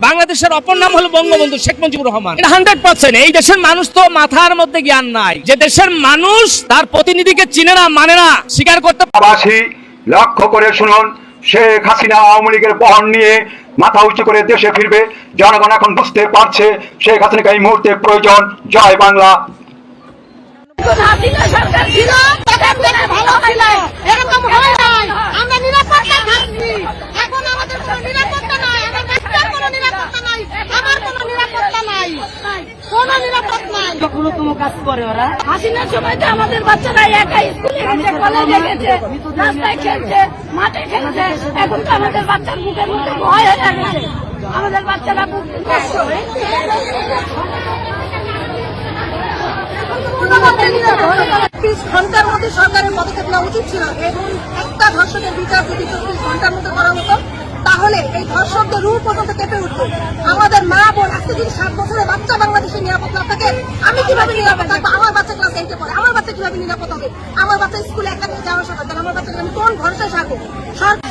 বাংলাদেশের অপর নাম হলো বঙ্গবন্ধু শেখ মুজিবুর রহমান। 100% এই দেশের মানুষ তো মাথার মধ্যে জ্ঞান নাই, যে দেশের মানুষ তার প্রতিনিধিকে চিনে না, মানে না, স্বীকার করতে। লক্ষ্য করে শুনুন, শেখ হাসিনা আওয়ামী লীগের বহন নিয়ে মাথা উঁচু করে দেশে ফিরবে। জনগণ এখন বুঝতে পারছে শেখ হাসিনাকে এই মুহূর্তে প্রয়োজন। জয় বাংলা। হাসিনার সময় তো আমাদের বাচ্চারা একা স্কুলে গেছে, কলেজে গেছে, রাস্তায় খেলছে, মাঠে খেলছে। এখন তো আমাদের বাচ্চার মুখের মধ্যে ভয় হয়ে গেছে। আমাদের বাচ্চারা ঘন্টার মধ্যে সরকারের পদক্ষেপ নেওয়া উচিত ছিল এবং একটা ধর্ষকের বিচার যদি 24 ঘন্টার মধ্যে করা হতো, তাহলে এই ধর্ষকদের রূপ পর্যন্ত কেঁপে উঠতো। আমাদের মা বোন আজকে যদি 7 বছরের বাচ্চা বাংলাদেশে নিরাপদ না থাকে, আমি কিভাবে নিরাপদ থাকবো? আমার বাচ্চা ক্লাস 8-এ পড়ে, আমার বাচ্চা কিভাবে নিরাপদ হবে? আমার বাচ্চা স্কুলে একা নিয়ে যাওয়ার সাথে আমার বাচ্চাকে আমি কোন ভরসায় থাকবো? সরকার